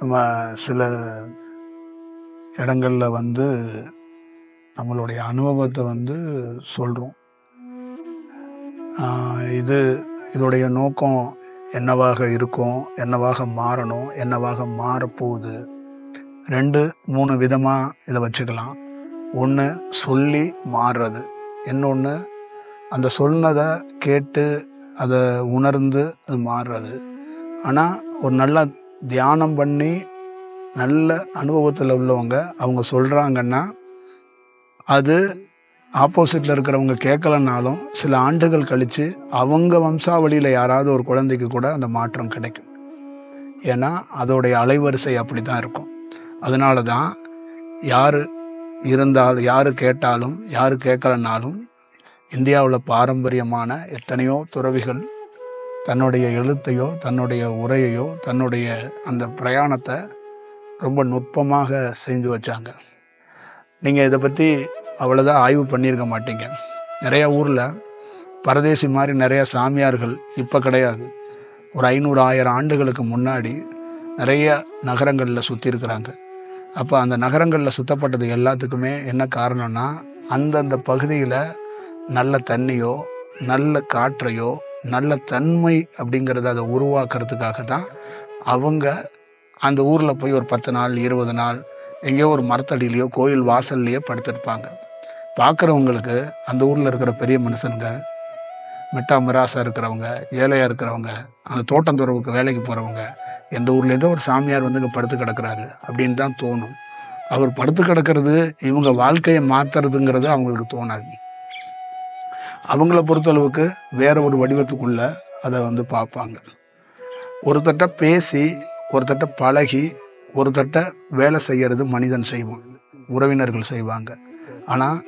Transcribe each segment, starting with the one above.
நம்ம சில இடங்கள்ல நம்மளுடைய அனுபவத்தை சொல்கிறோம். இதோடைய நோக்கம் என்னவாக இருக்கும், என்னவாக மாறணும், என்னவாக மாறப்போகுது, 2-3 விதமாக இதை வச்சுக்கலாம். ஒன்று சொல்லி மாறுறது, இன்னொன்று அந்த சொன்னதை கேட்டு அதை உணர்ந்து அது மாறுறது. ஆனால் ஒரு நல்ல தியானம் பண்ணி நல்ல அனுபவத்தில் உள்ளவங்க அவங்க சொல்கிறாங்கன்னா அது ஆப்போசிட்டில் இருக்கிறவங்க கேட்கலனாலும் சில ஆண்டுகள் கழித்து அவங்க வம்சாவளியில் யாராவது ஒரு குழந்தைக்கு கூட அந்த மாற்றம் கிடைக்கும். ஏன்னா அதோடைய அலைவரிசை அப்படி தான் இருக்கும். அதனால தான் யார் இருந்தாலும், யார் கேட்டாலும், யார் கேட்கலனாலும் இந்தியாவில் பாரம்பரியமான எத்தனையோ துறவிகள் தன்னுடைய எழுத்தையோ, தன்னுடைய உரையையோ, தன்னுடைய அந்த பிரயாணத்தை ரொம்ப நுட்பமாக செஞ்சு வச்சாங்க. நீங்கள் இதை பற்றி அவ்வளோதான் ஆய்வு பண்ணியிருக்க மாட்டீங்க. நிறையா ஊரில் பரதேசி மாதிரி நிறையா சாமியார்கள் இப்போ கிடையாது, ஒரு 500-1000 ஆண்டுகளுக்கு முன்னாடி நிறைய நகரங்களில் சுற்றி இருக்கிறாங்க. அப்போ அந்த நகரங்களில் சுற்றப்பட்டது எல்லாத்துக்குமே என்ன காரணம்னா, அந்தந்த பகுதியில் நல்ல தண்ணியோ, நல்ல காற்றையோ, நல்ல தன்மை அப்படிங்கிறத அதை உருவாக்குறதுக்காக தான் அவங்க அந்த ஊரில் போய் ஒரு 10 நாள் 20 நாள் எங்கேயோ ஒரு மரத்தடியிலையோ கோயில் வாசல்லையோ படுத்திருப்பாங்க. பார்க்குறவங்களுக்கு அந்த ஊரில் இருக்கிற பெரிய மனுஷனுங்க, மெட்டா மிராசாக இருக்கிறவங்க, ஏழையாக இருக்கிறவங்க, அந்த தோட்டந்துறவுக்கு வேலைக்கு போகிறவங்க, எந்த ஊர்லேருந்தோ ஒரு சாமியார் இங்கே படுத்து கிடக்கிறாரு அப்படின்னு தான் தோணும். அவர் படுத்து கிடக்கிறது இவங்க வாழ்க்கையை மாற்றுறதுங்கிறது அவங்களுக்கு தோணாது. அவங்கள பொறுத்தளவுக்கு வேற ஒரு வடிவத்துக்குள்ள அதை பார்ப்பாங்க. ஒருத்தட்ட பேசி, ஒருத்தட்ட பழகி, ஒருத்தட்ட வேலை செய்கிறது மனிதன் செய்வான், உறவினர்கள் செய்வாங்க. ஆனால்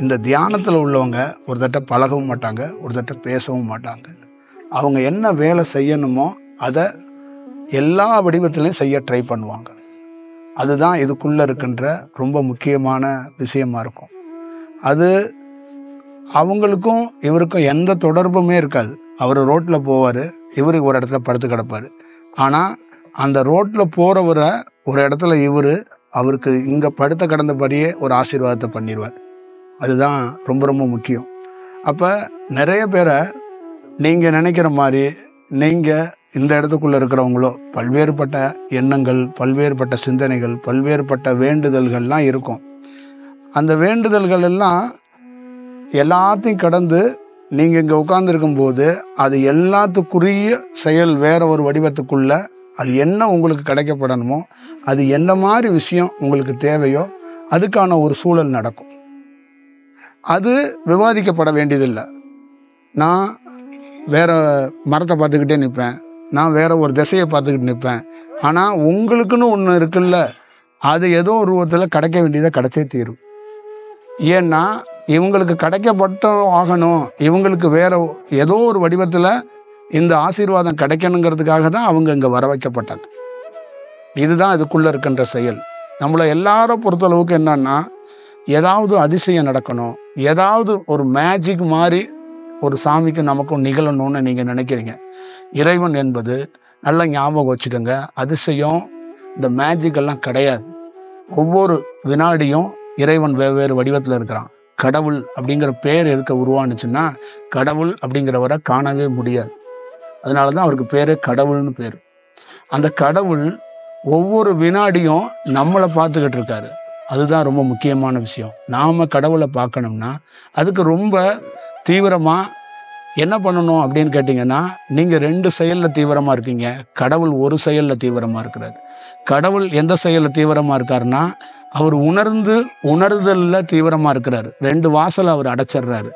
இந்த தியானத்தில் உள்ளவங்க ஒருத்தட்ட பழகவும் மாட்டாங்க, ஒருத்தட்ட பேசவும் மாட்டாங்க. அவங்க என்ன வேலை செய்யணுமோ அதை எல்லா வடிவத்திலையும் செய்ய ட்ரை பண்ணுவாங்க. அதுதான் இதுக்குள்ளே இருக்கின்ற ரொம்ப முக்கியமான விஷயமா இருக்கும். அது அவங்களுக்கும் இவருக்கும் எந்த தொடர்புமே இருக்காது. அவர் ரோட்டில் போவார், இவர் ஒரு இடத்துல படுத்து கிடப்பார். ஆனால் அந்த ரோட்டில் போகிறவரை ஒரு இடத்துல அவருக்கு இங்கே படுத்த கிடந்தபடியே ஒரு ஆசீர்வாதத்தை பண்ணிடுவார். அதுதான் ரொம்ப ரொம்ப முக்கியம். அப்போ நிறைய பேரை நீங்கள் நினைக்கிற மாதிரி நீங்கள் இந்த இடத்துக்குள்ளே இருக்கிறவங்களோ பல்வேறுபட்ட எண்ணங்கள், பல்வேறுபட்ட சிந்தனைகள், பல்வேறுபட்ட வேண்டுதல்கள்லாம் இருக்கும். அந்த வேண்டுதல்கள் எல்லாம் எல்லாத்தையும் கடந்து நீங்கள் இங்கே உட்கார்ந்துருக்கும்போது அது எல்லாத்துக்குரிய செயல் வேற ஒரு வடிவத்துக்குள்ள அது என்ன உங்களுக்கு கிடைக்கப்படணுமோ, அது என்ன மாதிரி விஷயம் உங்களுக்கு தேவையோ அதுக்கான ஒரு சூழல் நடக்கும். அது விவாதிக்கப்பட வேண்டியதில்லை. நான் வேற மரத்தை பார்த்துக்கிட்டே நிற்பேன், நான் வேற ஒரு திசையை பார்த்துக்கிட்டு நிற்பேன். ஆனால் உங்களுக்குன்னு ஒன்று இருக்குல்ல, அது ஏதோ ஒரு ரூபத்தில் கிடைக்க வேண்டியதை கிடைச்சே தீரும். ஏன்னா இவங்களுக்கு கிடைக்கப்பட்டும் ஆகணும், இவங்களுக்கு வேற ஏதோ ஒரு வடிவத்தில் இந்த ஆசீர்வாதம் கிடைக்கணுங்கிறதுக்காக தான் அவங்க இங்கே வர வைக்கப்பட்டாங்க. இதுதான் இதுக்குள்ளே இருக்கின்ற செயல். நம்மளை எல்லாரும் பொறுத்தளவுக்கு என்னன்னா, ஏதாவது அதிசயம் நடக்கணும், ஏதாவது ஒரு மேஜிக் மாதிரி ஒரு சாமிக்கு நமக்கும் நிகழணும்னு நீங்கள் நினைக்கிறீங்க. இறைவன் என்பது நல்லா ஞாபகம் வச்சுக்கோங்க, அதிசயம் இந்த மேஜிக் எல்லாம் கிடையாது. ஒவ்வொரு வினாடியும் இறைவன் வெவ்வேறு வடிவத்தில் இருக்கிறான். கடவுள் அப்படிங்கிற பேர் எதுக்கு உருவானுச்சுன்னா, கடவுள் அப்படிங்கிறவரை காணவே முடியாது. அதனால தான் அவருக்கு பேரே கடவுள்னு பேர். அந்த கடவுள் ஒவ்வொரு வினாடியும் நம்மளை பார்த்துக்கிட்டு இருக்காரு. அதுதான் ரொம்ப முக்கியமான விஷயம். நாம் கடவுளை பார்க்கணும்னா அதுக்கு ரொம்ப தீவிரமாக என்ன பண்ணணும் அப்படின்னு கேட்டிங்கன்னா, நீங்கள் 2 செயலில் தீவிரமாக இருக்கீங்க, கடவுள் ஒரு செயலில் தீவிரமாக இருக்கிறார். கடவுள் எந்த செயலில் தீவிரமாக இருக்காருன்னா, அவர் உணர்தலில் தீவிரமாக இருக்கிறார். 2 வாசல் அவர் அடைச்சிட்றாரு.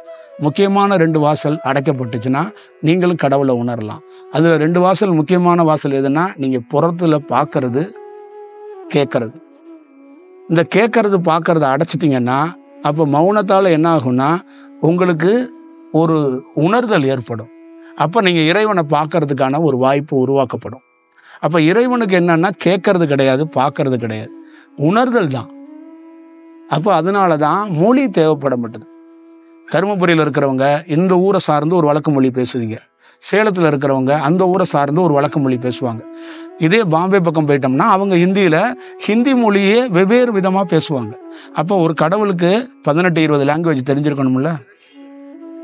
முக்கியமான 2 வாசல் அடைக்கப்பட்டுச்சுன்னா நீங்களும் கடவுளை உணரலாம். அதில் 2 வாசல், முக்கியமான வாசல் எதுனா, நீங்கள் புறத்தில் பார்க்கறது, கேட்கறது. இந்த கேட்கறது பார்க்கறத அடைச்சிட்டிங்கன்னா அப்போ மௌனத்தால் என்ன ஆகும்னா உங்களுக்கு ஒரு உணர்தல் ஏற்படும். அப்போ நீங்கள் இறைவனை பார்க்கறதுக்கான ஒரு வாய்ப்பு உருவாக்கப்படும். அப்போ இறைவனுக்கு என்னன்னா கேட்கறது கிடையாது, பார்க்கறது கிடையாது, உணர்தல் தான். அப்போ அதனால தான் மொழி தேவைப்படப்பட்டது. தருமபுரியில் இருக்கிறவங்க இந்த ஊரை சார்ந்து ஒரு வழக்கு மொழி பேசுவீங்க, சேலத்தில் இருக்கிறவங்க அந்த ஊரை சார்ந்து ஒரு வழக்கு மொழி பேசுவாங்க. இதே பாம்பே பக்கம் போயிட்டோம்னா அவங்க ஹிந்தி மொழியே வெவ்வேறு விதமாக பேசுவாங்க. அப்போ ஒரு கடவுளுக்கு 18-20 லாங்குவேஜ் தெரிஞ்சிருக்கணும்ல.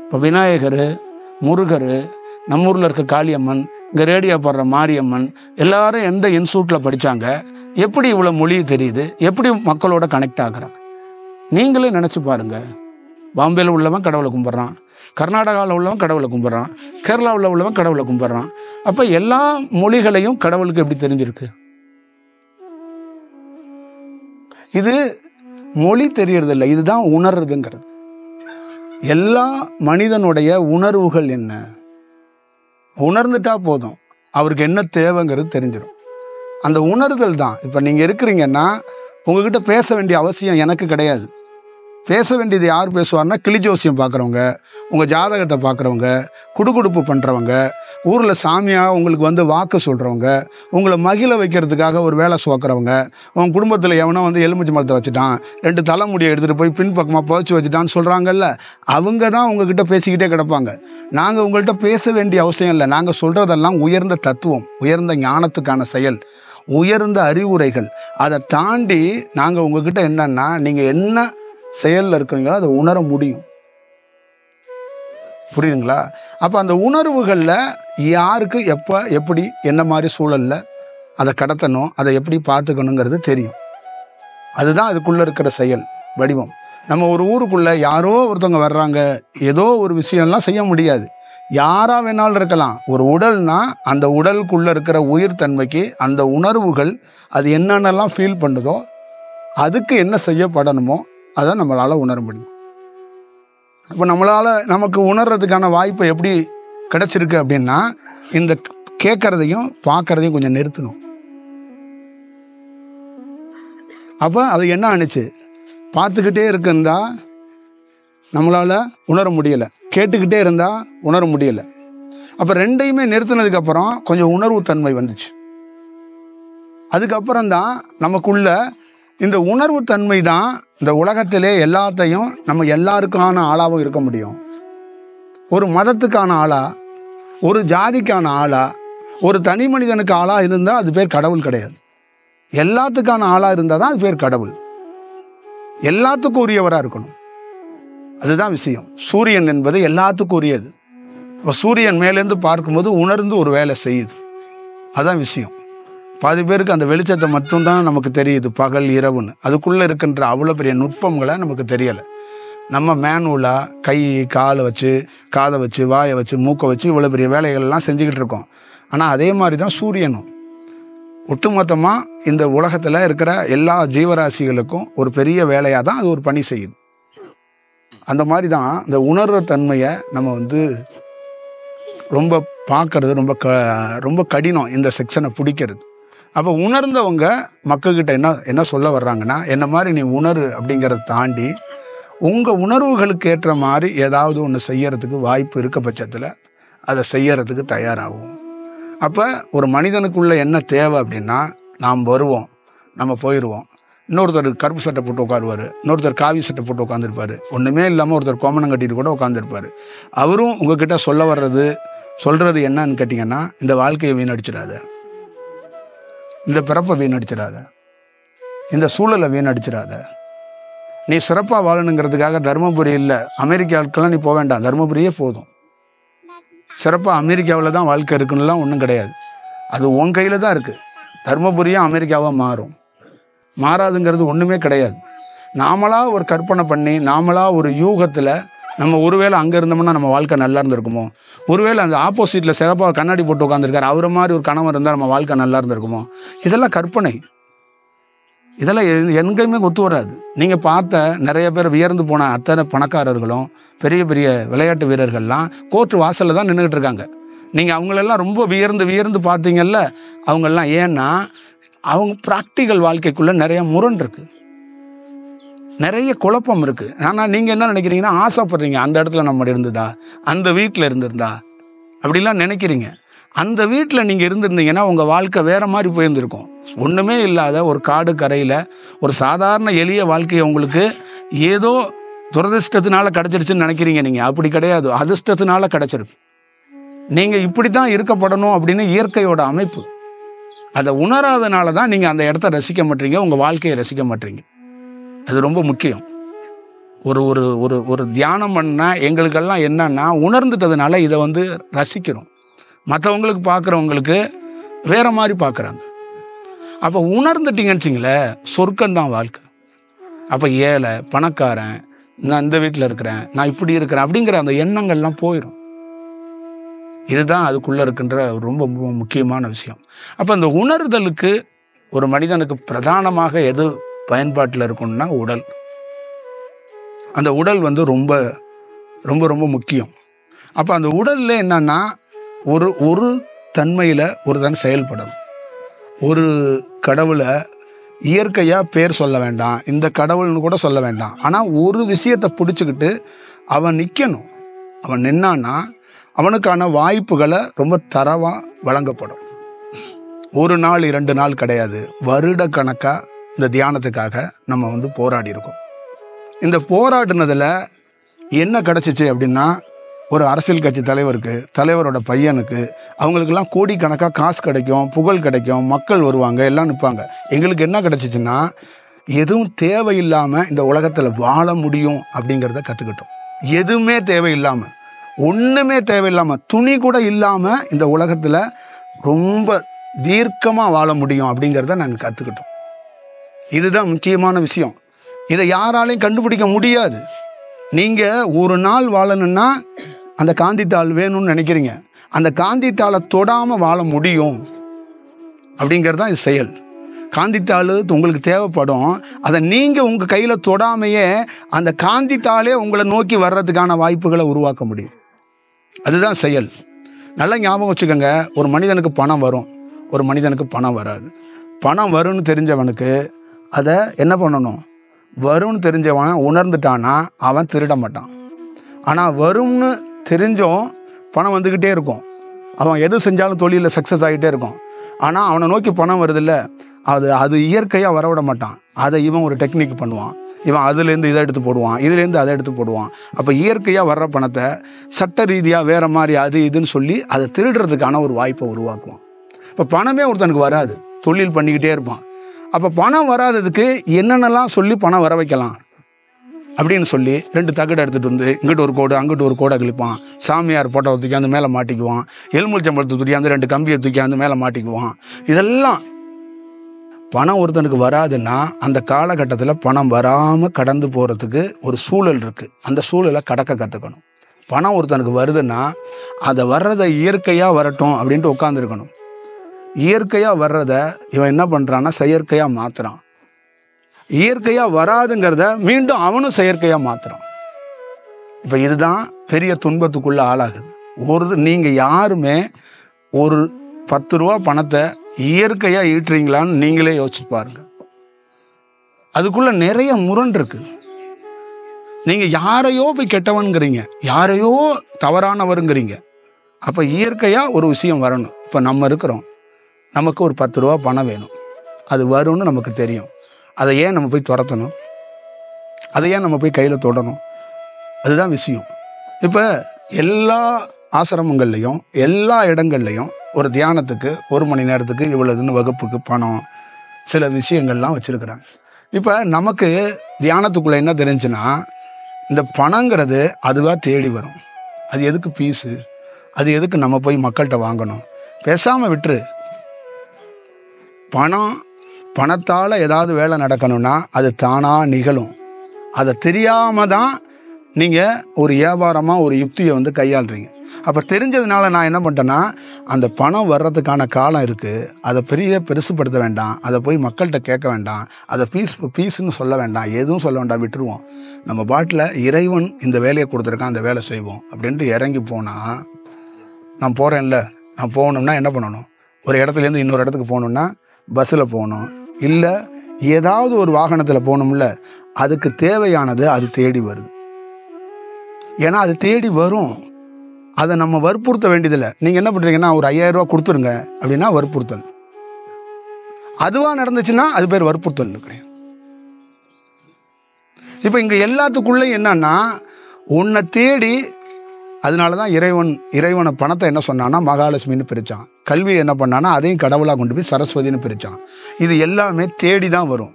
இப்போ விநாயகர், முருகர், நம்ம ஊரில் இருக்க காளியம்மன், இங்கே ரேடியோ பாடுற மாரியம்மன், எல்லாரும் எந்த இன்ஸ்டியூட்டில் படித்தாங்க, எப்படி இவ்வளோ மொழி தெரியுது, எப்படி மக்களோட கனெக்ட் ஆகுறாங்க? நீங்களே நினச்சி பாருங்கள். பாம்பேயில் உள்ளவன் கடவுளை கும்பிட்றான், கர்நாடகாவில் உள்ளவன் கடவுளை கும்பிட்றான், கேரளாவில் உள்ளவன் கடவுளை கும்பிட்றான். அப்போ எல்லா மொழிகளையும் கடவுளுக்கு எப்படி தெரிஞ்சிருக்கு? இது மொழி தெரியறதில்லை, இதுதான் உணர்றதுங்கிறது. எல்லா மனிதனுடைய உணர்வுகள் என்ன, உணர்ந்துட்டா போதும், அவருக்கு என்ன தேவைங்கிறது தெரிஞ்சிடும். அந்த உணர்தல் தான். இப்போ நீங்கள் இருக்கிறீங்கன்னா உங்ககிட்ட பேச வேண்டிய அவசியம் எனக்கு கிடையாது. பேச வேண்டியது யார் பேசுவார்னா, கிளிஜோசியம் பார்க்குறவங்க, உங்கள் ஜாதகத்தை பார்க்குறவங்க, குடுகுடுப்பு பண்ணுறவங்க, ஊரில் சாமியாக உங்களுக்கு வந்து வாக்கு சொல்கிறவங்க, உங்களை மகிழ வைக்கிறதுக்காக ஒரு வேலை சுவாக்குறவங்க, உங்கள் குடும்பத்தில் எவனோ வந்து எலுமிச்சை மரத்தை வச்சுட்டான், 2 தலைமுடியை எடுத்துகிட்டு போய் பின்பக்கமாக புதைச்சி வச்சுட்டான்னு சொல்கிறாங்கல்ல, அவங்க தான் உங்ககிட்ட பேசிக்கிட்டே கிடப்பாங்க. நாங்கள் உங்கள்கிட்ட பேச வேண்டிய அவசியம் இல்லை. நாங்கள் சொல்கிறதெல்லாம் உயர்ந்த தத்துவம், உயர்ந்த ஞானத்துக்கான செயல், உயர்ந்த அறிவுரைகள். அதை தாண்டி நாங்கள் உங்ககிட்ட என்னன்னா, நீங்கள் என்ன செயலில் இருக்கிறீங்களோ அதை உணர முடியும். புரியுதுங்களா? அப்போ அந்த உணர்வுகளில் யாருக்கு எப்போ எப்படி என்ன மாதிரி சூழலில் அதை கடத்தணும், அதை எப்படி பார்த்துக்கணுங்கிறது தெரியும். அதுதான் அதுக்குள்ளே இருக்கிற செயல் வடிவம். நம்ம ஒரு ஊருக்குள்ளே யாரோ ஒருத்தவங்க வர்றாங்க, ஏதோ ஒரு விஷயம்லாம் செய்ய முடியாது. யாராக வேணாலும் இருக்கலாம். ஒரு உடல்னா அந்த உடலுக்குள்ளே இருக்கிற உயிர் தன்மைக்கு அந்த உணர்வுகள் அது என்னென்னலாம் ஃபீல் பண்ணுதோ அதுக்கு என்ன செய்யப்படணுமோ அதை நம்மளால் உணர முடியும். இப்போ நமக்கு உணர்றதுக்கான வாய்ப்பை எப்படி கிடைச்சிருக்கு அப்படின்னா, இந்த கேட்கறதையும் பார்க்கறதையும் கொஞ்சம் நிறுத்தணும். அப்போ அது என்ன ஆணுச்சு, பார்த்துக்கிட்டே இருந்தா நம்மளால் உணர முடியலை, கேட்டுக்கிட்டே இருந்தால் உணர முடியலை. அப்போ ரெண்டையுமே நிறுத்தினதுக்கப்புறம் கொஞ்சம் உணர்வு தன்மை வந்துச்சு. அதுக்கப்புறம்தான் நமக்குள்ள இந்த உணர்வு தன்மை தான் இந்த உலகத்திலே எல்லாத்தையும் நம்ம எல்லாருக்கான ஆளாகவும் இருக்க முடியும். ஒரு மதத்துக்கான ஆளா, ஒரு ஜாதிக்கான ஆளா, ஒரு தனி மனிதனுக்கு ஆளாக இருந்தால் அது பேர் கடவுள் கிடையாது. எல்லாத்துக்கான ஆளாக இருந்தால் தான் அது பேர் கடவுள். எல்லாத்துக்கும் உரியவராக இருக்கணும். அதுதான் விஷயம். சூரியன் என்பது எல்லாத்துக்கும் உரியது. இப்போ சூரியன் மேலேருந்து பார்க்கும்போது உணர்ந்து ஒரு வேலை செய்யுது. அதுதான் விஷயம். பாதி பேருக்கு அந்த வெளிச்சத்தை மட்டும்தான் நமக்கு தெரியுது, பகல் இரவுன்னு. அதுக்குள்ளே இருக்கின்ற அவ்வளோ பெரிய நுட்பங்களை நமக்கு தெரியலை. நம்ம மேனுவலாக கை காலை வச்சு, காதை வச்சு, வாயை வச்சு, மூக்கை வச்சு இவ்வளோ பெரிய வேலைகள்லாம் செஞ்சுக்கிட்டு இருக்கோம். ஆனால் அதே மாதிரி தான் சூரியனும் ஒட்டுமொத்தமாக இந்த உலகத்தில் இருக்கிற எல்லா ஜீவராசிகளுக்கும் ஒரு பெரிய வேலையாக தான் அது ஒரு பணி செய்யுது. அந்த மாதிரி தான் இந்த உணர்வு தன்மையை நம்ம வந்து ரொம்ப பார்க்கறது ரொம்ப கடினம், இந்த செக்ஷனை பிடிக்கிறது. அப்போ உணர்ந்தவங்க மக்கள்கிட்ட என்ன சொல்ல வர்றாங்கன்னா, என்ன மாதிரி நீ உணரு அப்படிங்கிறத தாண்டி உங்கள் உணர்வுகளுக்கு ஏற்ற மாதிரி ஏதாவது ஒன்று செய்யறதுக்கு வாய்ப்பு இருக்க பட்சத்தில் அதை செய்யறதுக்கு தயாராகும். அப்போ ஒரு மனிதனுக்குள்ளே என்ன தேவை அப்படின்னா, நாம் வருவோம், நம்ம போயிடுவோம். இன்னொருத்தர் கருப்பு சட்டை போட்டு உட்காருவார், இன்னொருத்தர் காவி சட்டை போட்டு உட்காந்துருப்பார், ஒன்றுமே இல்லாமல் ஒருத்தர் கோமணம் கட்டிட்டு கூட உட்காந்துருப்பார். அவரும் உங்ககிட்ட சொல்கிறது என்னன்னு கேட்டிங்கன்னா, இந்த வாழ்க்கையை வீணடிச்சிடாத, இந்த பிறப்பை வீணடிச்சிடாத, இந்த சூழலை வீணடிச்சிடாத, நீ சிறப்பாக வாழணுங்கிறதுக்காக தருமபுரி இல்லை அமெரிக்காவுக்கெல்லாம் நீ போக வேண்டாம், தருமபுரியே போதும். சிறப்பாக அமெரிக்காவில் தான் வாழ்க்கை இருக்குன்னுலாம் ஒன்றும் கிடையாது. அது உன் கையில் தான் இருக்குது. தருமபுரியும் அமெரிக்காவாக மாறும், மாறாதுங்கிறது ஒன்றுமே கிடையாது. நாமளாக ஒரு கற்பனை பண்ணி, நாமளாக ஒரு யூகத்தில் நம்ம ஒருவேளை அங்கே இருந்தோம்னா நம்ம வாழ்க்கை நல்லா இருந்திருக்குமோ, ஒருவேளை அந்த ஆப்போசிட்டில் சிகப்பாக கண்ணாடி போட்டு உட்காந்துருக்காரு அவரை மாதிரி ஒரு கணவன் இருந்தால் நம்ம வாழ்க்கை நல்லா இருந்திருக்குமோ, இதெல்லாம் கற்பனை. இதெல்லாம் எங்கேயுமே ஒத்து வராது. நீங்கள் பார்த்த நிறைய பேர் வியர்ந்து போன அத்தனை பணக்காரர்களும் பெரிய பெரிய விளையாட்டு வீரர்கள்லாம் கோர்ட்டு வாசலில் தான் நின்றுக்கிட்டு இருக்காங்க. நீங்கள் அவங்களெல்லாம் ரொம்ப வியர்ந்து பார்த்தீங்கல்ல, அவங்கெல்லாம் ஏன்னா அவங்க ப்ராக்டிக்கல் வாழ்க்கைக்குள்ளே நிறைய முரண் இருக்குது, நிறைய குழப்பம் இருக்குது. ஆனால் நீங்கள் என்ன நினைக்கிறீங்கன்னா, ஆசைப்படுறீங்க அந்த இடத்துல நம்ம இருந்ததா, அந்த வீட்டில் இருந்திருந்தா அப்படிலாம் நினைக்கிறீங்க. அந்த வீட்டில் நீங்கள் இருந்திருந்தீங்கன்னா உங்கள் வாழ்க்கை வேறு மாதிரி போயிருந்திருக்கும். ஒன்றுமே இல்லாத ஒரு காடு கரையில் ஒரு சாதாரண எளிய வாழ்க்கையை உங்களுக்கு ஏதோ துரதிர்ஷ்டத்தினால கிடச்சிருச்சுன்னு நினைக்கிறீங்க. நீங்கள் அப்படி கிடையாது, அதிர்ஷ்டத்தினால கிடச்சிருக்கு. நீங்கள் இப்படி தான் இருக்கப்படணும் அப்படின்னு இயற்கையோட அமைப்பு. அதை உணராதனால தான் நீங்கள் அந்த இடத்த ரசிக்க மாட்டீங்க, உங்கள் வாழ்க்கையை ரசிக்க மாட்டீங்க. அது ரொம்ப முக்கியம். ஒரு ஒரு ஒரு ஒரு தியானம் பண்ணால் எங்களுக்கெல்லாம் என்னன்னா, உணர்ந்துட்டதுனால இதை ரசிக்கிறோம். மற்றவங்களுக்கு பார்க்குறவங்களுக்கு வேற மாதிரி பார்க்குறாங்க. அப்போ உணர்ந்துட்டீங்கன்னு வச்சிங்களேன், சொர்க்கம்தான் வாழ்க்கை. அப்போ ஏழை பணக்காரன், நான் இந்த வீட்டில் இருக்கிறேன், நான் இப்படி இருக்கிறேன் அப்படிங்கிற அந்த எண்ணங்கள்லாம் போயிடும். இதுதான் அதுக்குள்ளே இருக்கின்ற ரொம்ப முக்கியமான விஷயம். அப்போ அந்த உணர்தலுக்கு ஒரு மனிதனுக்கு பிரதானமாக எது பயன்பாட்டில் இருக்கணும்னா உடல். அந்த உடல் ரொம்ப ரொம்ப ரொம்ப முக்கியம். அப்போ அந்த உடலில் என்னன்னா ஒரு ஒரு தன்மையில் ஒரு தான் செயல்படணும். ஒரு கடவுளை இயற்கையாக பேர் சொல்ல வேண்டாம், இந்த கடவுள்னு கூட சொல்ல வேண்டாம். ஆனால் ஒரு விஷயத்தை பிடிச்சிக்கிட்டு அவன் நிற்கணும். அவன் நின்னான்னா அவனுக்கான வாய்ப்புகளை ரொம்ப தரவாக வழங்கப்படும். ஒரு நாள் 2 நாள் கிடையாது, வருட கணக்காக இந்த தியானத்துக்காக நம்ம போராடி இருக்கோம். இந்த போராடினதில் என்ன கிடச்சிச்சு அப்படின்னா, ஒரு அரசியல் கட்சி தலைவருக்கு, தலைவரோட பையனுக்கு, அவங்களுக்கெல்லாம் கோடிக்கணக்காக காசு கிடைக்கும், புகழ் கிடைக்கும், மக்கள் வருவாங்க, எல்லாம் நிற்பாங்க. எங்களுக்கு என்ன கிடச்சிச்சின்னா, எதுவும் தேவையில்லாமல் இந்த உலகத்தில் வாழ முடியும் அப்படிங்கிறத கற்றுக்கிட்டோம். எதுவுமே தேவையில்லாமல், ஒன்றுமே தேவையில்லாமல், துணி கூட இல்லாமல் இந்த உலகத்தில் ரொம்ப தீர்க்கமாக வாழ முடியும் அப்படிங்கிறத நாங்கள் கற்றுக்கிட்டோம். இதுதான் முக்கியமான விஷயம். இதை யாராலையும் கண்டுபிடிக்க முடியாது. நீங்கள் ஒரு நாள் வாழணுன்னா அந்த காந்தித்தாள் வேணும்னு நினைக்கிறீங்க, அந்த காந்தித்தாளை தொடாமல் வாழ முடியும் அப்படிங்கிறது தான் இது செயல். காந்தித்தாள் உங்களுக்கு தேவைப்படும், அதை நீங்கள் உங்கள் கையில் தொடாமையே அந்த காந்தித்தாளே உங்களை நோக்கி வர்றதுக்கான வாய்ப்புகளை உருவாக்க முடியும். அதுதான் செயல். நல்லா ஞாபகம் வச்சுக்கோங்க, ஒரு மனிதனுக்கு பணம் வரும், ஒரு மனிதனுக்கு பணம் வராது. பணம் வரும்னு தெரிஞ்சவனுக்கு அதை என்ன பண்ணணும், வரும்னு தெரிஞ்சவன் உணர்ந்துட்டானா அவன் திருட மாட்டான். ஆனால் வரும்னு தெரிஞ்சும் பணம் வந்துக்கிட்டே இருக்கும், அவன் எது செஞ்சாலும் தொழிலில் சக்ஸஸ் ஆகிட்டே இருக்கும். ஆனால் அவனை நோக்கி பணம் வருதில்ல, அது இயற்கையாக வரவிட மாட்டான். அதை இவன் ஒரு டெக்னிக் பண்ணுவான், இவன் அதுலேருந்து இதை எடுத்து போடுவான், இதுலேருந்து அதை எடுத்து போடுவான். அப்போ இயற்கையாக வர்ற பணத்தை சட்ட ரீதியாக வேறு மாதிரி அது இதுன்னு சொல்லி அதை திருடுறதுக்கான ஒரு வாய்ப்பை உருவாக்குவான். இப்போ பணமே ஒருத்தனுக்கு வராது, தொழில் பண்ணிக்கிட்டே இருப்பான். அப்போ பணம் வராததுக்கு என்னென்னலாம் சொல்லி பணம் வர வைக்கலாம் அப்படின்னு சொல்லி 2 தகடு எடுத்துகிட்டு இங்கிட்டு ஒரு கோடு அங்கிட்டு ஒரு கோடை கிழிப்பான். சாமியார் போட்டோவை தூக்கி அந்த மேலே மாட்டிக்குவான், எலுமிச்சம்பழத்தை தூக்கி அந்த 2 கம்பியை தூக்கி அந்த மேலே மாட்டிக்குவான். இதெல்லாம் பணம் ஒருத்தனுக்கு வராதுன்னா அந்த காலகட்டத்தில் பணம் வராமல் கடந்து போகிறதுக்கு ஒரு சூழல் இருக்குது. அந்த சூழலை கடக்க கற்றுக்கணும். பணம் ஒருத்தனுக்கு வருதுன்னா அதை வர்றதை இயற்கையாக வரட்டும் அப்படின்ட்டு உட்காந்துருக்கணும். இயற்கையாக வர்றதை இவன் என்ன பண்ணுறான்னா செயற்கையாக மாற்றுறான். இயற்கையாக வராதுங்கிறத மீண்டும் அவனும் செயற்கையாக மாற்றுறான். இப்போ இதுதான் பெரிய துன்பத்துக்குள்ளே ஆளாகுது. நீங்கள் யாருமே ஒரு 10 ரூபா பணத்தை இயற்கையாக ஈட்டுறீங்களான்னு நீங்களே யோசிச்சு பாருங்க. அதுக்குள்ளே நிறைய முரண் இருக்குது. நீங்கள் யாரையோ போய் கெட்டவன்கிறீங்க, யாரையோ தவறானவருங்கிறீங்க. அப்போ இயற்கையாக ஒரு விஷயம் வரணும். இப்போ நம்ம இருக்கிறோம், நமக்கு ஒரு 10 ரூபா பணம் வேணும், அது வரும்னு நமக்கு தெரியும். அதை ஏன் நம்ம போய் துரத்தணும், அதை ஏன் நம்ம போய் கையில் தொடணும்? அதுதான் விஷயம். இப்போ எல்லா ஆசிரமங்கள்லையும் எல்லா இடங்கள்லையும் ஒரு தியானத்துக்கு 1 மணி நேரத்துக்கு இவ்வளவுன்னு வகுப்புக்கு பணம், சில விஷயங்கள்லாம் வச்சுருக்குறாங்க. இப்போ நமக்கு தியானத்துக்குள்ளே என்ன தெரிஞ்சுன்னா, இந்த பணங்கிறது அதுவாக தேடி வரும். அது எதுக்கு பீஸு, அது எதுக்கு நம்ம போய் மக்கள்கிட்ட வாங்கணும்? பேசாமல் விட்டுரு. பணத்தால் ஏதாவது வேலை நடக்கணும்னா அது தானாக நிகழும். அதை தெரியாமல் தான் நீங்கள் ஒரு வியாபாரமாக ஒரு யுக்தியை கையாளுறீங்க. அப்போ தெரிஞ்சதுனால நான் என்ன பண்ணிட்டேன்னா, அந்த பணம் வர்றதுக்கான காலம் இருக்குது, அதை பெருசுப்படுத்த வேண்டாம், அதை போய் மக்கள்கிட்ட கேட்க வேண்டாம், அதை பீஸுன்னு சொல்ல வேண்டாம், எதுவும் சொல்ல வேண்டாம், விட்டுருவோம். நம்ம பாட்டில் இறைவன் இந்த வேலையை கொடுத்துருக்கான், அந்த வேலை செய்வோம் அப்படின்ட்டு இறங்கி போனால், நான் போகிறேன்ல, நான் போகணும்னா என்ன பண்ணணும்? ஒரு இடத்துலேருந்து இன்னொரு இடத்துக்கு போகணுன்னா பஸ்ஸில் போகணும், இல்லை ஏதாவது ஒரு வாகனத்தில் போகணும்ல. அதுக்கு தேவையானது அது தேடி வருது. ஏன்னா அது தேடி வரும், அதை நம்ம வற்புறுத்த வேண்டியதில்லை. நீங்கள் என்ன பண்ணுறீங்கன்னா, ஒரு 5000 ரூபா கொடுத்துருங்க அப்படின்னா வற்புறுத்தல். அதுவாக நடந்துச்சுன்னா அது பேர் வற்புறுத்தல் கிடையாது. இப்போ இங்கே எல்லாத்துக்குள்ளே என்னன்னா, உன்னை தேடி, அதனால தான் இறைவனை பணத்தை என்ன சொன்னான்னா மகாலட்சுமின்னு பிரித்தான். கல்வி என்ன பண்ணான்னா அதையும் கடவுளாக கொண்டு போய் சரஸ்வதினு பிரித்தான். இது எல்லாமே தேடி தான் வரும்.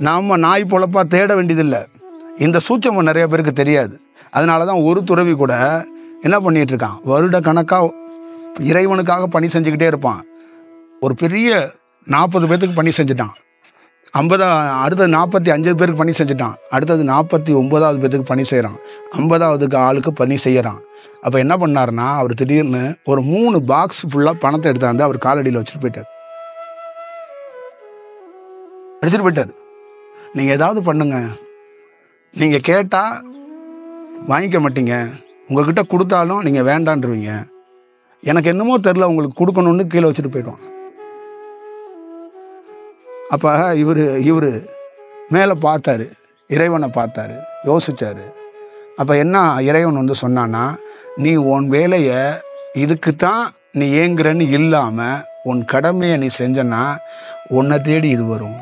நாம் நாய் பொழப்பா தேட வேண்டியதில்லை. இந்த சூட்சமம் நிறைய பேருக்கு தெரியாது. அதனால தான் ஒரு துறவி கூட என்ன பண்ணிகிட்டு இருக்கான், வருட கணக்காக இறைவனுக்காக பணி செஞ்சுக்கிட்டே இருப்பான். ஒரு பெரிய 40 பேர்த்துக்கு பணி செஞ்சுட்டான். அடுத்தது 45 பேருக்கு பணி செஞ்சுட்டான். அடுத்தது 49வது பேர்த்துக்கு பணி செய்கிறான். 50வது ஆளுக்கு பணி செய்கிறான். அப்போ என்ன பண்ணாருன்னா, அவர் திடீர்னு ஒரு 3 பாக்ஸ் ஃபுல்லாக பணத்தை எடுத்தாந்து அவர் காலடியில் வச்சுட்டு போயிட்டார். நீங்கள் ஏதாவது பண்ணுங்க, நீங்கள் கேட்டால் வாங்கிக்க மாட்டீங்க, உங்ககிட்ட கொடுத்தாலும் நீங்கள் வேண்டான்றீங்க, எனக்கு என்னமோ தெரில உங்களுக்கு கொடுக்கணுன்னு கீழே வச்சுட்டு போயிடுவான். அப்போ இவர் மேலே பார்த்தாரு, இறைவனை பார்த்தாரு, யோசித்தார். அப்போ என்ன இறைவன் வந்து சொன்னான்னா, நீ உன் வேலையை இதுக்கு தான் நீ ஏங்குறன்னு இல்லாமல் உன் கடமையை நீ செஞ்சனா உன்னை தேடி இது வரும்.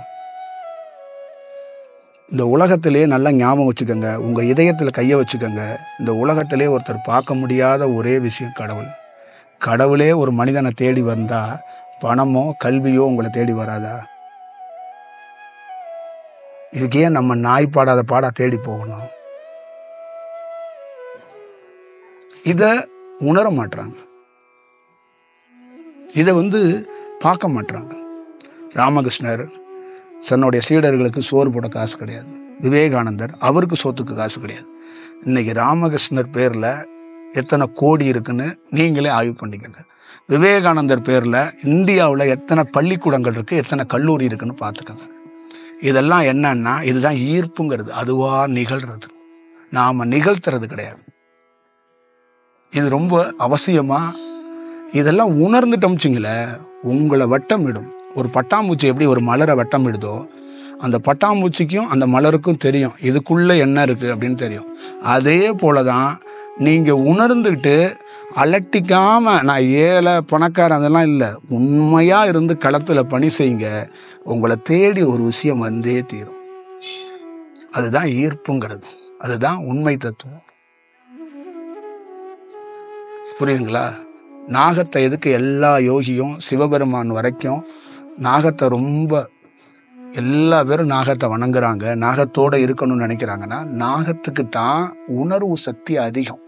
இந்த உலகத்திலே நல்லா ஞாபகம் வச்சுக்கோங்க, உங்கள் இதயத்தில் கையை வச்சுக்கோங்க. இந்த உலகத்திலே ஒருத்தர் பார்க்க முடியாத ஒரே விஷயம் கடவுள். கடவுளே ஒரு மனிதனை தேடி வந்தால் பணமோ கல்வியோ உங்களை தேடி வராதா? இதுக்கே நம்ம நாய் பாடாத பாடா தேடி போகணும். இதை உணர மாட்டாங்க, இதை வந்து பார்க்க மாட்டாங்க. ராமகிருஷ்ணர் தன்னுடைய சீடர்களுக்கு சோறு போட காசு கிடையாது. விவேகானந்தர் அவருக்கு சோத்துக்கு காசு கிடையாது. இன்னைக்கு ராமகிருஷ்ணர் பேரில் எத்தனை கோடி இருக்குன்னு நீங்களே ஆய்வு பண்ணிக்கங்க. விவேகானந்தர் பேரில் இந்தியாவில் எத்தனை பள்ளிக்கூடங்கள் இருக்குது, எத்தனை கல்லூரி இருக்குன்னு பார்த்துக்கோங்க. இதெல்லாம் என்னன்னா, இதுதான் ஈர்ப்புங்கிறது. அதுவாக நிகழ்கிறது, நாம் நிகழ்த்துறது கிடையாது. இது ரொம்ப அவசியமாக இதெல்லாம் உணர்ந்துட்டோம்ச்சிங்களே, உங்களை வட்டமிடும். ஒரு பட்டாம்பூச்சி எப்படி ஒரு மலரை வட்டமிடுதோ, அந்த பட்டாம்பூச்சிக்கும் அந்த மலருக்கும் தெரியும் இதுக்குள்ளே என்ன இருக்குது அப்படின்னு தெரியும். அதே போல தான் நீங்கள் உணர்ந்துக்கிட்டு அலட்டிக்காமல், நான் ஏழை பணக்காரன் அதெல்லாம் இல்லை, உண்மையாக இருந்து களத்தில் பணி செய்யுங்க. உங்களை தேடி ஒரு விஷயம் வந்தே தீரும். அதுதான் ஈர்ப்புங்கிறது, அதுதான் உண்மை தத்துவம். புரியுதுங்களா? நாகத்தை எதுக்கு எல்லா யோகியும் சிவபெருமான் வரைக்கும் நாகத்தை ரொம்ப எல்லா பேரும் நாகத்தை வணங்குறாங்க, நாகத்தோடு இருக்கணும்னு நினைக்கிறாங்கன்னா, நாகத்துக்கு தான் உணர்வு சக்தி அதிகம்.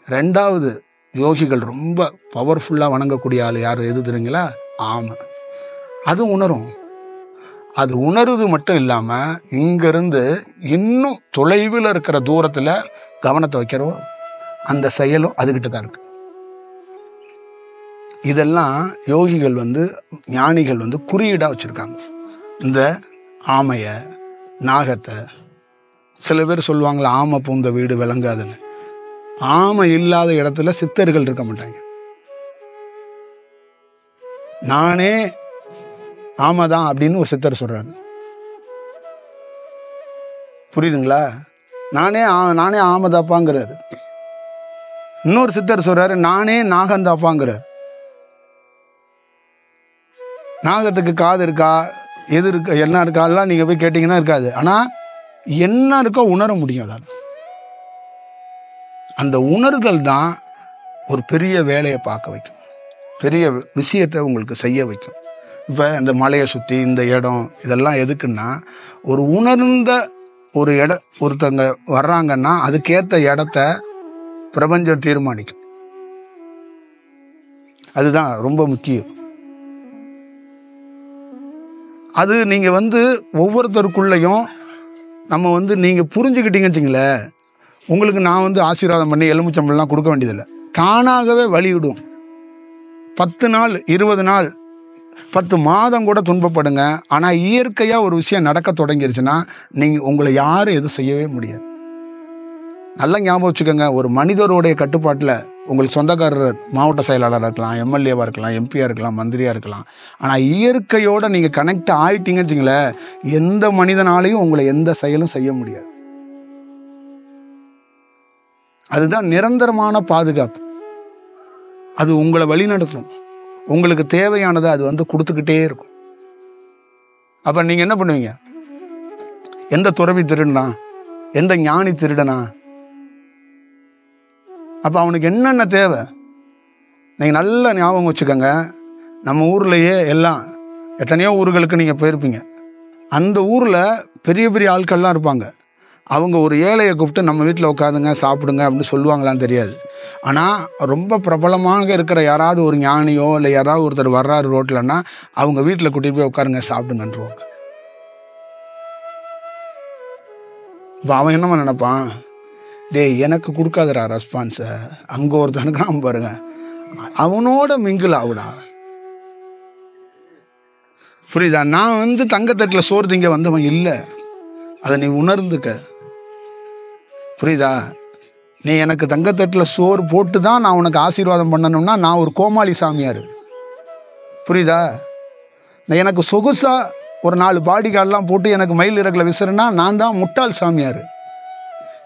2வது யோகிகள் ரொம்ப பவர்ஃபுல்லாக வணங்கக்கூடிய ஆள் யார் எது தெரியுங்களா? ஆமை. அது உணரும். அது உணர்வு மட்டும் இல்லாமல் இங்கேருந்து இன்னும் தொலைவில் இருக்கிற தூரத்தில் கவனத்தை வைக்கிறோம், அந்த செயலும் அதுகிட்ட தான் இருக்கு. இதெல்லாம் யோகிகள் வந்து ஞானிகள் வந்து குறியீடாக வச்சுருக்காங்க. இந்த ஆமையை, நாகத்தை. சில பேர் சொல்லுவாங்களா, ஆமை பூந்த வீடு விளங்காதுன்னு. ஆமை இல்லாத இடத்துல சித்தர்கள் இருக்க மாட்டாங்க. நானே ஆமை தான் அப்படின்னு ஒரு சித்தர் சொல்றாரு. புரியுதுங்களா? நானே ஆமைதாப்பாங்கிறாரு. இன்னொரு சித்தர் சொல்றாரு, நானே நாகந்தாப்பாங்கிறார். நாகத்துக்கு காது இருக்கா, எது இருக்கா, என்ன இருக்காலாம் நீங்கள் போய் கேட்டிங்கன்னா இருக்காது. ஆனால் என்ன இருக்கோ உணர முடியும். அதால் அந்த உணர்தல் தான் ஒரு பெரிய வேலையை பார்க்க வைக்கும், பெரிய விஷயத்தை உங்களுக்கு செய்ய வைக்கும். இப்போ இந்த மலையை சுற்றி இந்த இடம் இதெல்லாம் எதுக்குன்னா, ஒரு உணர்ந்த ஒரு ஒருத்தங்க வர்றாங்கன்னா அதுக்கேற்ற இடத்த பிரபஞ்சம் தீர்மானிக்கும். அதுதான் ரொம்ப முக்கியம். அது நீங்கள் வந்து ஒவ்வொருத்தருக்குள்ளேயும் நம்ம வந்து நீங்கள் புரிஞ்சுக்கிட்டீங்கன்னு வச்சுங்களேன், உங்களுக்கு நான் வந்து ஆசீர்வாதம் பண்ணி எலுமிச்சம்பழம்லாம் கொடுக்க வேண்டியதில்லை, தானாகவே வழிவிடும். 10 நாள் 20 நாள் 10 மாதம் கூட துன்பப்படுங்க. ஆனால் இயற்கையாக ஒரு விஷயம் நடக்க தொடங்கிருச்சுன்னா நீங்கள் உங்களை யாரும் எதுவும் செய்யவே முடியாது. நல்லா ஞாபகம் வச்சுக்கோங்க, ஒரு மனிதருடைய கட்டுப்பாட்டில் உங்களுக்கு சொந்தக்காரர் மாவட்ட செயலாளராக இருக்கலாம், எம்எல்ஏவாக இருக்கலாம், எம்பியாக இருக்கலாம், மந்திரியாக இருக்கலாம். ஆனால் இயற்கையோடு நீங்கள் கனெக்ட் ஆகிட்டீங்கன்னு வச்சுங்களேன், எந்த மனிதனாலையும் உங்களை எந்த செயலும் செய்ய முடியாது. அதுதான் நிரந்தரமான பாதுகாப்பு. அது உங்களை வழிநடத்தும். உங்களுக்கு தேவையானதை அது வந்து கொடுத்துக்கிட்டே இருக்கும். அப்போ நீங்கள் என்ன பண்ணுவீங்க? எந்த துறவி திருடனா, எந்த ஞானி திருடனா? அப்போ அவனுக்கு என்னென்ன தேவை? நீங்கள் நல்ல ஞாபகம் வச்சுக்கோங்க, நம்ம ஊர்லேயே எல்லாம் எத்தனையோ ஊர்களுக்கு நீங்கள் போயிருப்பீங்க. அந்த ஊரில் பெரிய பெரிய ஆட்கள்லாம் இருப்பாங்க. அவங்க ஒரு ஏழையை கூப்பிட்டு நம்ம வீட்டில் உட்காந்துங்க சாப்பிடுங்க அப்படின்னு சொல்லுவாங்களான்னு தெரியாது. ஆனால் ரொம்ப பிரபலமாக இருக்கிற யாராவது ஒரு ஞானியோ இல்லை யாராவது ஒருத்தர் வர்றாரு ரோட்டில்னா அவங்க வீட்டில் கூட்டிகிட்டு போய் உட்காருங்க சாப்பிடுங்கன்றுவாங்க. இப்போ அவன் என்னமா நினைப்பான், எனக்கு கொடுக்காதரா ரெஸ்பான்ஸை, அங்கே ஒருத்தனுக்கு பாருங்க அவனோட மிங்கிள் ஆகுடா. புரியுதா? நான் தங்கத்தட்டில் சோறு திங்க வந்தவன் இல்லை, அதை நீ உணர்ந்துக்க. புரியுதா? நீ எனக்கு தங்கத்தட்டில் சோறு போட்டு தான் நான் உனக்கு ஆசீர்வாதம் பண்ணணும்னா நான் ஒரு கோமாளி சாமியார். புரியுதா? எனக்கு சொகுசாக ஒரு 4 பாடிகார்டெலாம் போட்டு எனக்கு மயில் இறக்கில் விசிறனா நான் தான் முட்டாள் சாமியார்.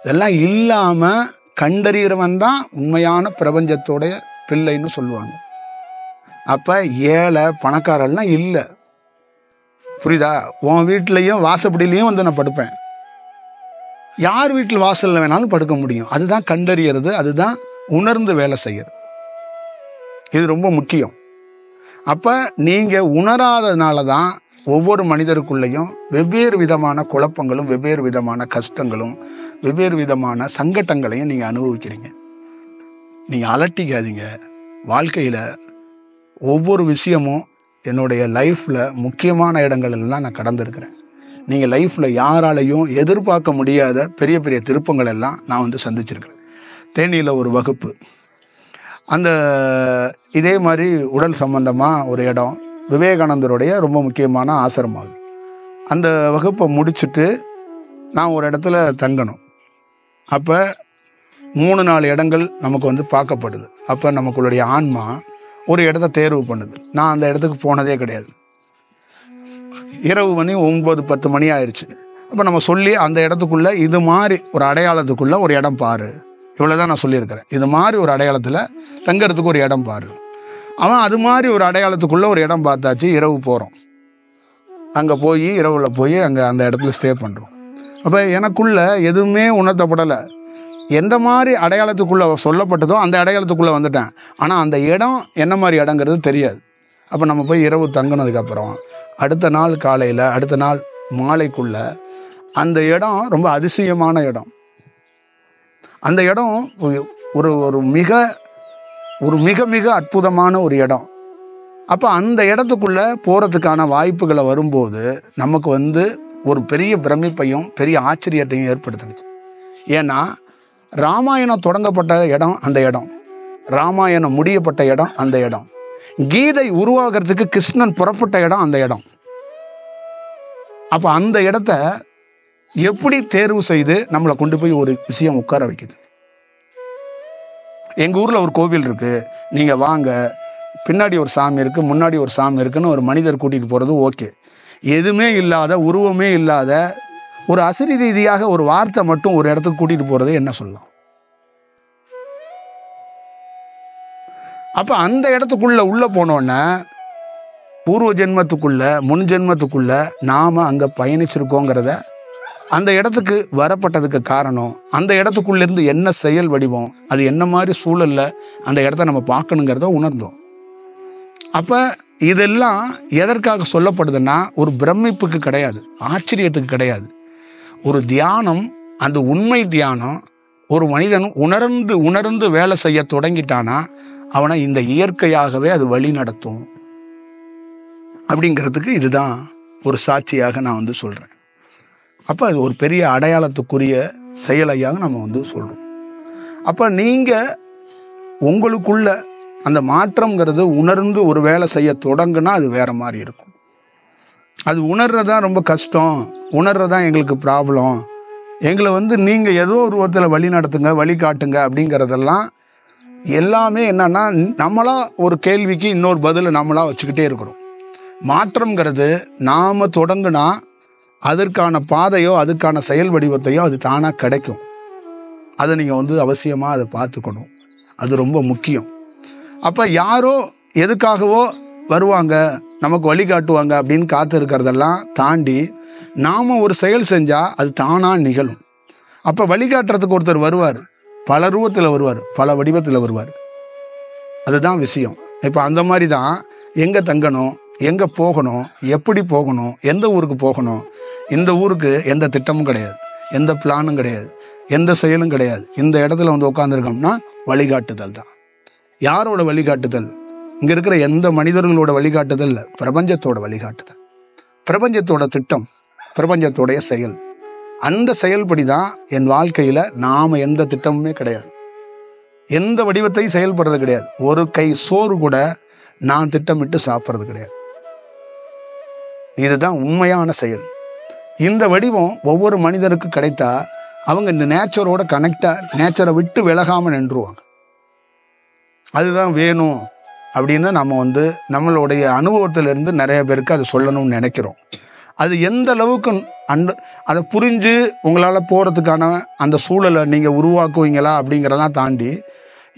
இதெல்லாம் இல்லாமல் கண்டறிகிறவன் தான் உண்மையான பிரபஞ்சத்தோடைய பிள்ளைன்னு சொல்லுவாங்க. அப்போ ஏழை பணக்காரெல்லாம் இல்லை. புரியுதா? உன் வீட்லேயும் வாசப்படியிலையும் நான் படுப்பேன். யார் வீட்டில் வாசலில் வேணாலும் படுக்க முடியும். அதுதான் கண்டறியறது, அதுதான் உணர்ந்து வேலை செய்யறது. இது ரொம்ப முக்கியம். அப்போ நீங்கள் உணராததுனால தான் ஒவ்வொரு மனிதருக்குள்ளேயும் வெவ்வேறு விதமான குழப்பங்களும் வெவ்வேறு விதமான கஷ்டங்களும் வெவ்வேறு விதமான சங்கட்டங்களையும் நீங்கள் அனுபவிக்கிறீங்க. நீங்கள் அலட்டிக்காதீங்க. வாழ்க்கையில் ஒவ்வொரு விஷயமும் என்னுடைய லைஃப்பில் முக்கியமான இடங்கள் எல்லாம் நான் கடந்திருக்கிறேன். நீங்கள் லைஃப்பில் யாராலையும் எதிர்பார்க்க முடியாத பெரிய பெரிய திருப்பங்கள் எல்லாம் நான் சந்திச்சிருக்கிறேன். தேனியில் ஒரு வகுப்பு, அந்த இதே மாதிரி உடல் சம்பந்தமாக ஒரு இடம், விவேகானந்தருடைய ரொம்ப முக்கியமான ஆசிரமாகும். அந்த வகுப்பை முடிச்சுட்டு நான் ஒரு இடத்துல தங்கணும். அப்போ 3-4 இடங்கள் நமக்கு பார்க்கப்படுது. அப்போ நமக்குள்ளுடைய ஆன்மா ஒரு இடத்த தேர்வு பண்ணுது. நான் அந்த இடத்துக்கு போனதே கிடையாது. இரவு 9-10 மணி ஆயிடுச்சு. அப்போ நம்ம சொல்லி அந்த இடத்துக்குள்ளே இது மாதிரி ஒரு அடையாளத்துக்குள்ளே ஒரு இடம் பாரு, இவ்வளோதான் நான் சொல்லியிருக்கிறேன். இது மாதிரி ஒரு அடையாளத்தில் தங்கிறதுக்கு ஒரு இடம் பாரு. அவன் அது மாதிரி ஒரு அடையாளத்துக்குள்ளே ஒரு இடம் பார்த்தாச்சு. இரவு போகிறோம், அங்கே போய் இரவில் போய் அங்கே அந்த இடத்துல ஸ்டே பண்ணுறோம். அப்போ எனக்குள்ளே எதுவுமே உணர்த்தப்படலை. எந்த மாதிரி அடையாளத்துக்குள்ளே சொல்லப்பட்டதோ அந்த அடையாளத்துக்குள்ளே வந்துட்டேன். ஆனால் அந்த இடம் என்ன மாதிரி இடங்கிறது தெரியாது. அப்போ நம்ம போய் இரவு தங்கினதுக்கப்புறம் அடுத்த நாள் காலையில் அடுத்த நாள் மாலைக்குள்ளே அந்த இடம் ரொம்ப அதிசயமான இடம். அந்த இடம் ஒரு ஒரு மிக ஒரு மிக மிக அற்புதமான ஒரு இடம். அப்போ அந்த இடத்துக்குள்ளே போகிறதுக்கான வாய்ப்புகளை வரும்போது நமக்கு ஒரு பெரிய பிரமிப்பையும் பெரிய ஆச்சரியத்தையும் ஏற்படுத்துனுச்சு. ஏன்னா ராமாயணம் தொடங்கப்பட்ட இடம் அந்த இடம், ராமாயணம் முடியப்பட்ட இடம் அந்த இடம், கீதை உருவாகிறதுக்கு கிருஷ்ணன் புறப்பட்ட இடம் அந்த இடம். அப்போ அந்த இடத்த எப்படி தேர்வு செய்து நம்மளை கொண்டு போய் ஒரு விஷயம் உட்கார வைக்குது. எங்கள் ஊரில் ஒரு கோவில் இருக்குது, நீங்கள் வாங்க, பின்னாடி ஒரு சாமி இருக்குது முன்னாடி ஒரு சாமி இருக்குன்னு ஒரு மனிதர் கூட்டிகிட்டு போகிறது ஓகே. எதுவுமே இல்லாத உருவமே இல்லாத ஒரு அசரி ரீதியாக ஒரு வார்த்தை மட்டும் ஒரு இடத்துக்கு கூட்டிகிட்டு போகிறது என்ன சொல்லலாம்? அப்போ அந்த இடத்துக்குள்ளே உள்ளே போனோன்னே பூர்வ ஜென்மத்துக்குள்ளே முன் ஜென்மத்துக்குள்ளே நாம் அங்கே பயணிச்சிருக்கோங்கிறத, அந்த இடத்துக்கு வரப்பட்டதுக்கு காரணம், அந்த இடத்துக்குள்ளேருந்து என்ன செயல் வடிவம், அது என்ன மாதிரி சூழலில் அந்த இடத்த நம்ம பார்க்கணுங்கிறத உணர்ந்தோம். அப்போ இதெல்லாம் எதற்காக சொல்லப்படுதுன்னா ஒரு பிரமிப்புக்கு கிடையாது, ஆச்சரியத்துக்கு கிடையாது. ஒரு தியானம், அந்த உண்மை தியானம் ஒரு மனிதன் உணர்ந்து உணர்ந்து வேலை செய்ய தொடங்கிட்டானா அவனை இந்த இயற்கையாகவே அது வழி நடத்தும் அப்படிங்கிறதுக்கு இதுதான் ஒரு சாட்சியாக நான் சொல்கிறேன். அப்போ அது ஒரு பெரிய அடையாளத்துக்குரிய செயலையாக நம்ம சொல்கிறோம். அப்போ நீங்கள் உங்களுக்குள்ள அந்த மாற்றம்ங்கிறது உணர்ந்து ஒரு வேலை செய்ய தொடங்குனா அது வேற மாதிரி இருக்கும். அது உணர்றதான் ரொம்ப கஷ்டம், உணர்றதான் எங்களுக்கு ப்ராப்ளம், எங்களை நீங்கள் ஏதோ ஒரு விதத்தில் வழி நடத்துங்க வழி காட்டுங்க அப்படிங்கிறதெல்லாம் எல்லாமே என்னன்னா நம்மளா ஒரு கேள்விக்கு இன்னொரு பதிலை நம்மளா வச்சுக்கிட்டே இருக்கிறோம். மாற்றம்ங்கிறது நாம் தொடங்குனா அதற்கான பாதையோ அதுக்கான செயல் வடிவத்தையோ அது தானாக கிடைக்கும். அதை நீங்கள் அவசியமாக அதை பார்த்துக்கணும், அது ரொம்ப முக்கியம். அப்போ யாரோ எதுக்காகவோ வருவாங்க நமக்கு வழிகாட்டுவாங்க அப்படின்னு காத்து இருக்கிறதெல்லாம் தாண்டி நாம் ஒரு செயல் செஞ்சால் அது தானாக நிகழும். அப்போ வழிகாட்டுறதுக்கு ஒருத்தர் வருவார், பல ரூபத்தில் வருவார், பல வடிவத்தில் வருவார். அதுதான் விஷயம். இப்போ அந்த மாதிரி தான் எங்கே தங்கணும், எங்கே போகணும், எப்படி போகணும், எந்த ஊருக்கு போகணும். இந்த ஊருக்கு எந்த திட்டமும் கிடையாது, எந்த பிளானும் கிடையாது, எந்த செயலும் கிடையாது. இந்த இடத்துல வந்து உட்காந்துருக்கோம்னா வழிகாட்டுதல் தான். யாரோட வழிகாட்டுதல்? இங்கே இருக்கிற எந்த மனிதர்களோட வழிகாட்டுதல் இல்லை, பிரபஞ்சத்தோட வழிகாட்டுதல், பிரபஞ்சத்தோட திட்டம், பிரபஞ்சத்தோடைய செயல். அந்த செயல்படி தான் என் வாழ்க்கையில் நாம் எந்த திட்டமுமே கிடையாது, எந்த வடிவத்தையும் செயல்படுறது கிடையாது. ஒரு கை சோறு கூட நான் திட்டமிட்டு சாப்பிட்றது கிடையாது. இதுதான் உண்மையான செயல். இந்த வடிவம் ஒவ்வொரு மனிதருக்கு கிடைத்தா அவங்க இந்த நேச்சரோட கனெக்டாக, நேச்சரை விட்டு விலகாமல் நின்றுவாங்க. அதுதான் வேணும் அப்படின்னு நம்ம வந்து நம்மளுடைய அனுபவத்திலிருந்து நிறைய பேருக்கு அது சொல்லணும்னு நினைக்கிறோம். அது எந்த அளவுக்கு அதை புரிஞ்சு உங்களால் போகிறதுக்கான அந்த சூழலை நீங்கள் உருவாக்குவீங்களா அப்படிங்கிறதான் தாண்டி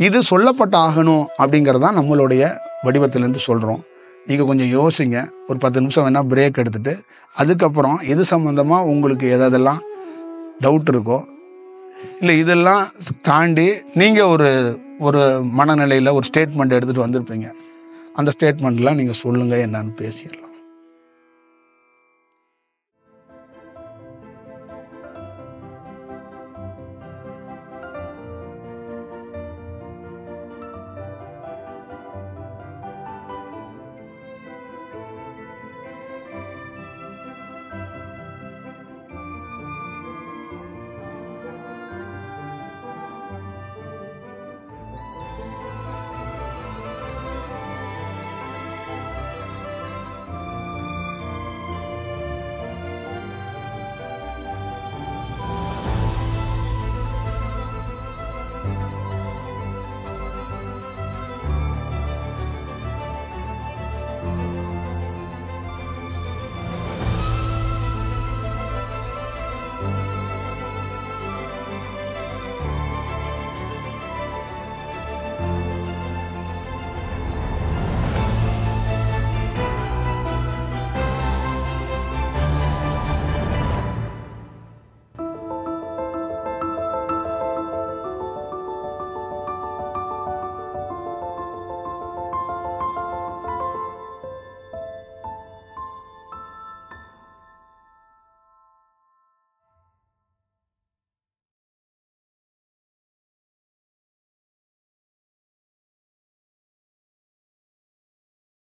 இது சொல்லப்பட்ட ஆகணும் அப்படிங்கிறதான் நம்மளுடைய வடிவத்திலேருந்து சொல்கிறோம். நீங்கள் கொஞ்சம் யோசிங்க, ஒரு 10 நிமிஷம் வேணால் பிரேக் எடுத்துகிட்டு அதுக்கப்புறம் இது சம்மந்தமாக உங்களுக்கு எதெல்லாம் டவுட் இருக்கோ, இல்லை இதெல்லாம் தாண்டி நீங்கள் ஒரு மனநிலையில் ஒரு ஸ்டேட்மெண்ட் எடுத்துகிட்டு வந்திருப்பீங்க, அந்த ஸ்டேட்மெண்ட்லாம் நீங்கள் சொல்லுங்கள், என்னன்னு பேசிடலாம்.